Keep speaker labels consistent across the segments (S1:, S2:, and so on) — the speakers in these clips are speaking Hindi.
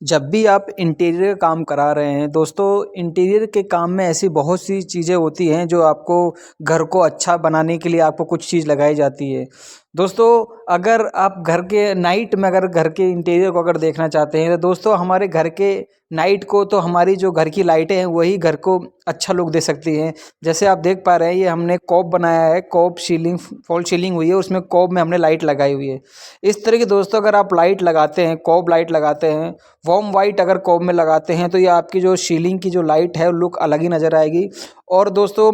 S1: जब भी आप इंटीरियर काम करा रहे हैं दोस्तों, इंटीरियर के काम में ऐसी बहुत सी चीज़ें होती हैं जो आपको घर को अच्छा बनाने के लिए आपको कुछ चीज़ लगाई जाती है। दोस्तों, अगर आप घर के नाइट में अगर घर के इंटीरियर को अगर देखना चाहते हैं तो दोस्तों हमारे घर के नाइट को तो हमारी जो घर की लाइटें हैं वही घर को अच्छा लुक दे सकती हैं। जैसे आप देख पा रहे हैं, ये हमने कॉब बनाया है, कॉब सीलिंग फॉल सीलिंग हुई है, उसमें कॉब में हमने लाइट लगाई हुई है। इस तरह की दोस्तों अगर आप लाइट लगाते हैं, कॉब लाइट लगाते हैं, वार्म वाइट अगर कॉब में लगाते हैं तो ये आपकी जो सीलिंग की जो लाइट है लुक अलग ही नज़र आएगी। और दोस्तों,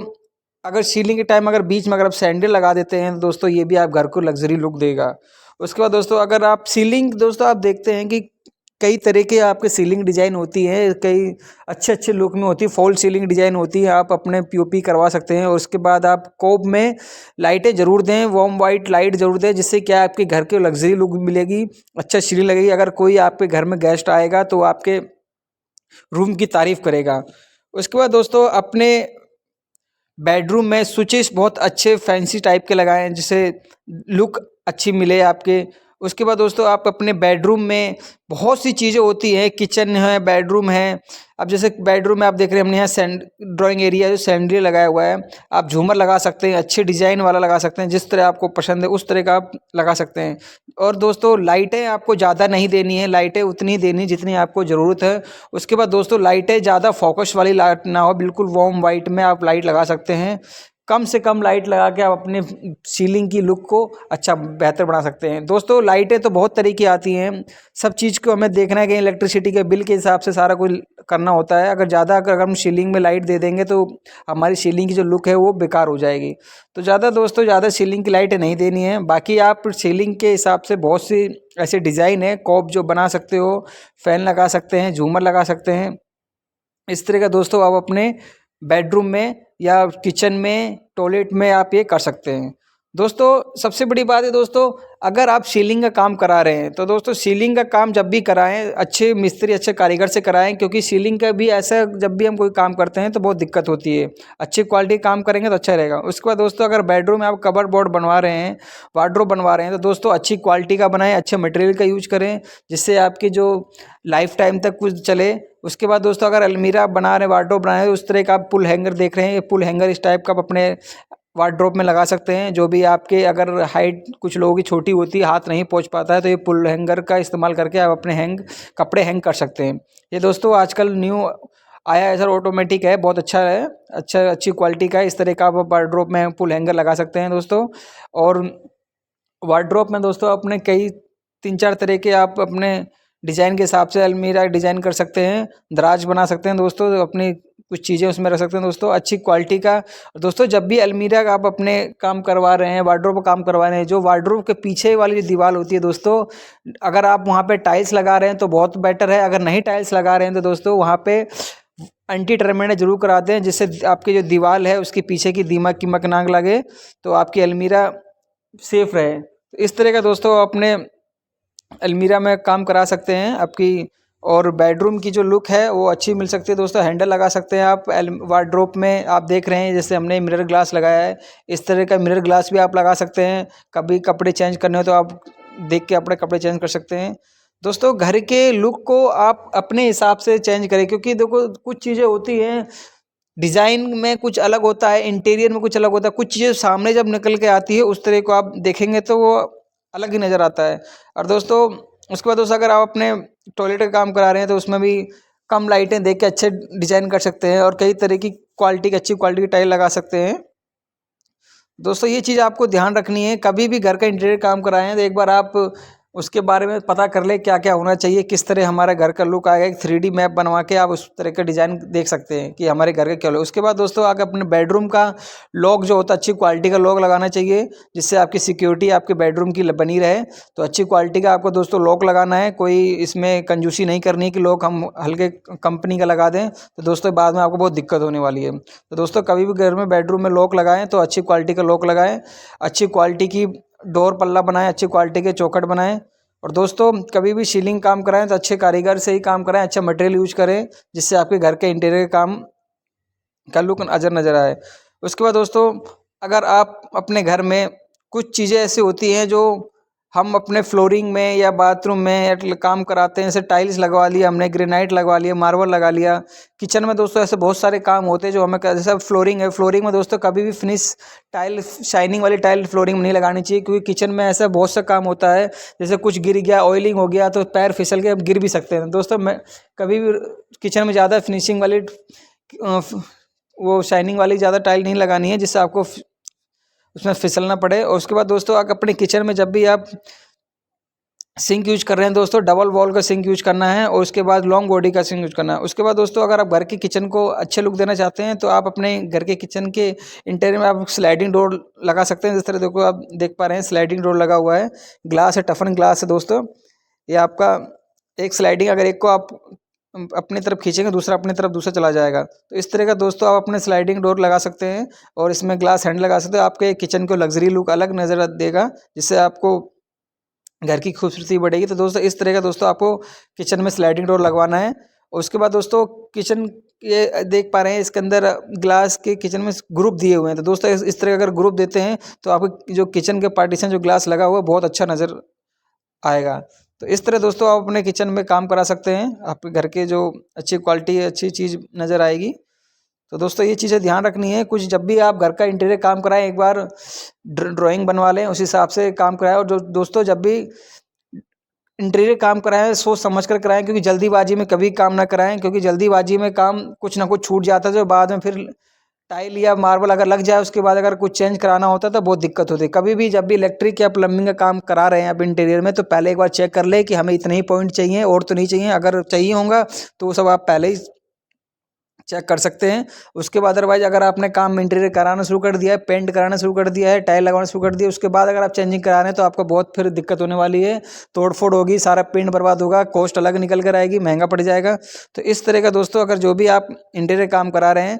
S1: अगर सीलिंग के टाइम अगर बीच में अगर आप सैंडल लगा देते हैं तो दोस्तों ये भी आप घर को लग्जरी लुक देगा। उसके बाद दोस्तों, अगर आप सीलिंग दोस्तों आप देखते हैं कि कई तरह के आपके सीलिंग डिज़ाइन होती है, कई अच्छे अच्छे लुक में होती है, फॉल सीलिंग डिज़ाइन होती है, आप अपने पीओपी करवा सकते हैं। और उसके बाद आप कॉब में लाइटें ज़रूर दें, वार्म वाइट लाइट ज़रूर दें, जिससे क्या आपके घर के लग्जरी लुक मिलेगी, अच्छा सीलिंग लगेगी। अगर कोई आपके घर में गेस्ट आएगा तो आपके रूम की तारीफ़ करेगा। उसके बाद दोस्तों, अपने बेडरूम में स्विचेस बहुत अच्छे फैंसी टाइप के लगाएं जिससे लुक अच्छी मिले आपके। उसके बाद दोस्तों, आप अपने बेडरूम में बहुत सी चीज़ें होती हैं, किचन है, बेडरूम है। अब जैसे बेडरूम में आप देख रहे हैं हमने यहाँ ड्राइंग एरिया जो सैंडली लगाया हुआ है, आप झूमर लगा सकते हैं, अच्छे डिज़ाइन वाला लगा सकते हैं, जिस तरह आपको पसंद है उस तरह का आप लगा सकते हैं। और दोस्तों, लाइटें आपको ज़्यादा नहीं देनी है, लाइटें उतनी ही देनी जितनी आपको ज़रूरत है। उसके बाद दोस्तों, लाइटें ज़्यादा फोकस वाली लाइट ना हो, बिल्कुल वार्म वाइट में आप लाइट लगा सकते हैं। कम से कम लाइट लगा के आप अपने सीलिंग की लुक को अच्छा बेहतर बना सकते हैं। दोस्तों, लाइटें तो बहुत तरह की आती हैं, सब चीज़ को हमें देखना है कि इलेक्ट्रिसिटी के बिल के हिसाब से सारा कुछ करना होता है। अगर हम सीलिंग में लाइट दे देंगे तो हमारी सीलिंग की जो लुक है वो बेकार हो जाएगी। तो ज़्यादा सीलिंग की लाइटें नहीं देनी है। बाकी आप सीलिंग के हिसाब से बहुत सी ऐसे डिज़ाइन है, कॉब जो बना सकते हो, फ़ैन लगा सकते हैं, झूमर लगा सकते हैं। इस तरह का दोस्तों आप अपने बेडरूम में या किचन में, टॉयलेट में आप ये कर सकते हैं। दोस्तों, सबसे बड़ी बात है दोस्तों, अगर आप सीलिंग का काम करा रहे हैं तो दोस्तों सीलिंग का काम जब भी कराएं अच्छे मिस्त्री, अच्छे कारीगर से कराएं, क्योंकि सीलिंग का भी ऐसा जब भी हम कोई काम करते हैं तो बहुत दिक्कत होती है। अच्छी क्वालिटी काम करेंगे तो अच्छा रहेगा। उसके बाद दोस्तों, अगर बेडरूम में आप कबर्ड बोर्ड बनवा रहे हैं, वार्डरोब बनवा रहे हैं तो दोस्तों अच्छी क्वालिटी का बनाएं, अच्छे मटेरियल का यूज करें, जिससे आपकी जो लाइफ टाइम तक कुछ चले। उसके बाद दोस्तों, अगर अलमीरा बना रहे हैं, वार्डरोब बना रहे हैं, उस तरह का आप पुल हैंगर देख रहे हैं, ये पुल हैंगर इस टाइप का आप अपने वार्डरोब में लगा सकते हैं। जो भी आपके अगर हाइट कुछ लोगों की छोटी होती है, हाथ नहीं पहुंच पाता है, तो ये पुल हैंगर का इस्तेमाल करके आप अपने कपड़े हैंग कर सकते हैं। ये दोस्तों आजकल न्यू आया है सर, ऑटोमेटिक है, बहुत अच्छा है, अच्छी क्वालिटी का है। इस तरह का आप वार्डरोब में पुल हैंगर लगा सकते हैं दोस्तों। और वार्डरोब में दोस्तों अपने कई 3-4 तरह के आप अपने डिज़ाइन के हिसाब से अलमीरा डिज़ाइन कर सकते हैं, दराज बना सकते हैं दोस्तों, अपनी कुछ चीज़ें उसमें रख सकते हैं दोस्तों, अच्छी क्वालिटी का। दोस्तों, जब भी अलमीरा का आप अपने काम करवा रहे हैं, वार्डरोब का काम करवा रहे हैं, जो वार्डरोब के पीछे वाली जो दीवार होती है दोस्तों, अगर आप वहाँ पे टाइल्स लगा रहे हैं तो बहुत बेटर है। अगर नहीं टाइल्स लगा रहे हैं तो दोस्तों वहाँ पे एंटी टर्मिनेट जरूर कराते हैं, जिससे आपकी जो दीवार है उसके पीछे की दीमक की मक ना लगे, तो आपकी अलमीरा सेफ रहे। तो इस तरह का दोस्तों अपने अलमीरा में काम करा सकते हैं आपकी। और बेडरूम की जो लुक है वो अच्छी मिल सकती है दोस्तों। हैंडल लगा सकते हैं आप वार्डरोब में, आप देख रहे हैं जैसे हमने मिरर ग्लास लगाया है, इस तरह का मिरर ग्लास भी आप लगा सकते हैं। कभी कपड़े चेंज करने हो तो आप देख के अपने कपड़े चेंज कर सकते हैं। दोस्तों, घर के लुक को आप अपने हिसाब से चेंज करें, क्योंकि देखो कुछ चीज़ें होती हैं, डिज़ाइन में कुछ अलग होता है, इंटीरियर में कुछ अलग होता है, कुछ चीज़ें सामने जब निकल के आती है उस तरह को आप देखेंगे तो वो अलग ही नज़र आता है। और दोस्तों, उसके बाद दोस्तों अगर आप अपने टॉयलेट का काम करा रहे हैं तो उसमें भी कम लाइटें देख के अच्छे डिज़ाइन कर सकते हैं, और कई तरह की क्वालिटी की, अच्छी क्वालिटी की टाइल लगा सकते हैं। दोस्तों, ये चीज़ आपको ध्यान रखनी है, कभी भी घर का इंटीरियर काम कराएं तो एक बार आप उसके बारे में पता कर ले क्या क्या होना चाहिए, किस तरह हमारे घर का लुक आएगा। एक 3D मैप बनवा के आप उस तरह का डिज़ाइन देख सकते हैं कि हमारे घर का क्या लुक। उसके बाद दोस्तों, आगे अपने बेडरूम का लॉक जो होता है, अच्छी क्वालिटी का लॉक लगाना चाहिए, जिससे आपकी सिक्योरिटी आपके बेडरूम की बनी रहे। तो अच्छी क्वालिटी का आपको दोस्तों लॉक लगाना है, कोई इसमें कंजूसी नहीं करनी कि लॉक हम हल्के कंपनी का लगा दें तो दोस्तों बाद में आपको बहुत दिक्कत होने वाली है। तो दोस्तों, कभी भी घर में बेडरूम में लॉक लगाएं तो अच्छी क्वालिटी का लॉक लगाएं, अच्छी क्वालिटी की डोर पल्ला बनाएं, अच्छी क्वालिटी के चौखट बनाएं। और दोस्तों, कभी भी सीलिंग काम कराएं तो अच्छे कारीगर से ही काम कराएं, अच्छा मटेरियल यूज करें, जिससे आपके घर के इंटीरियर काम का लुक नज़र आए। उसके बाद दोस्तों, अगर आप अपने घर में कुछ चीज़ें ऐसी होती हैं जो हम अपने फ्लोरिंग में या बाथरूम में काम कराते हैं, जैसे टाइल्स लगवा लिया हमने, ग्रेनाइट लगवा लिया, मार्बल लगा लिया। किचन में दोस्तों ऐसे बहुत सारे काम होते हैं जो हमें जैसे फ्लोरिंग है, फ्लोरिंग में दोस्तों कभी भी फिनिश टाइल, शाइनिंग वाली टाइल फ्लोरिंग में नहीं लगानी चाहिए, क्योंकि किचन में ऐसा बहुत सा काम होता है, जैसे कुछ गिर गया, ऑयलिंग हो गया तो पैर फिसल के गिर भी सकते हैं। दोस्तों मैं कभी भी किचन में ज़्यादा फिनिशिंग वाली वो शाइनिंग वाली ज़्यादा टाइल नहीं लगानी है, जिससे आपको उसमें फिसलना पड़े। और उसके बाद दोस्तों आप अपने किचन में जब भी आप सिंक यूज कर रहे हैं दोस्तों, डबल वॉल का सिंक यूज करना है, और उसके बाद लॉन्ग बॉडी का सिंक यूज करना है। उसके बाद दोस्तों अगर आप घर के किचन को अच्छे लुक देना चाहते हैं तो आप अपने घर के किचन के इंटीरियर में आप स्लाइडिंग डोर लगा सकते हैं। जिस तरह देखो आप देख पा रहे हैं स्लाइडिंग डोर लगा हुआ है, ग्लास है, टफन ग्लास है दोस्तों। ये आपका एक स्लाइडिंग, अगर एक को आप अपनी तरफ खींचेंगे दूसरा अपनी तरफ दूसरा चला जाएगा। तो इस तरह का दोस्तों आप अपने स्लाइडिंग डोर लगा सकते हैं, और इसमें ग्लास हैंड लगा सकते हैं। आपके किचन को लग्जरी लुक अलग नज़र देगा, जिससे आपको घर की खूबसूरती बढ़ेगी। तो दोस्तों इस तरह का दोस्तों आपको किचन में स्लाइडिंग डोर लगवाना है। और उसके बाद दोस्तों किचन ये देख पा रहे हैं इसके अंदर ग्लास के किचन में ग्रुप दिए हुए हैं। तो दोस्तों इस तरह का अगर ग्रुप देते हैं तो आपको जो किचन के पार्टीशन जो ग्लास लगा हुआ है बहुत अच्छा नज़र आएगा। तो इस तरह दोस्तों आप अपने किचन में काम करा सकते हैं, आपके घर के जो अच्छी क्वालिटी है, अच्छी चीज़ नज़र आएगी। तो दोस्तों ये चीज़ें ध्यान रखनी है। कुछ जब भी आप घर का इंटीरियर काम कराएं एक बार ड्राइंग बनवा लें, उस हिसाब से काम कराएं। और जो दोस्तों जब भी इंटीरियर काम कराएं सोच समझ कर कराएं, क्योंकि जल्दीबाजी में कभी काम ना कराएं, क्योंकि जल्दीबाजी में काम कुछ ना कुछ छूट जाता है जो बाद में फिर टाइल या मार्बल अगर लग जाए उसके बाद अगर कुछ चेंज कराना होता है तो बहुत दिक्कत होती है। कभी भी जब भी इलेक्ट्रिक या प्लम्बिंग का काम करा रहे हैं आप इंटीरियर में, तो पहले एक बार चेक कर ले कि हमें इतने ही पॉइंट चाहिए और तो नहीं चाहिए। अगर चाहिए होगा तो वो सब आप पहले ही चेक कर सकते हैं। उसके बाद अदरवाइज अगर आपने काम इंटीरियर कराना शुरू कर दिया है, पेंट कराना शुरू कर दिया है, टाइल लगाना शुरू कर दिया, उसके बाद अगर आप चेंजिंग करा रहे हैं तो आपको बहुत फिर दिक्कत होने वाली है, तोड़ फोड़ होगी, सारा पेंट बर्बाद होगा, कॉस्ट अलग निकल कर आएगी, महंगा पड़ जाएगा। तो इस तरह का दोस्तों अगर जो भी आप इंटीरियर काम करा रहे हैं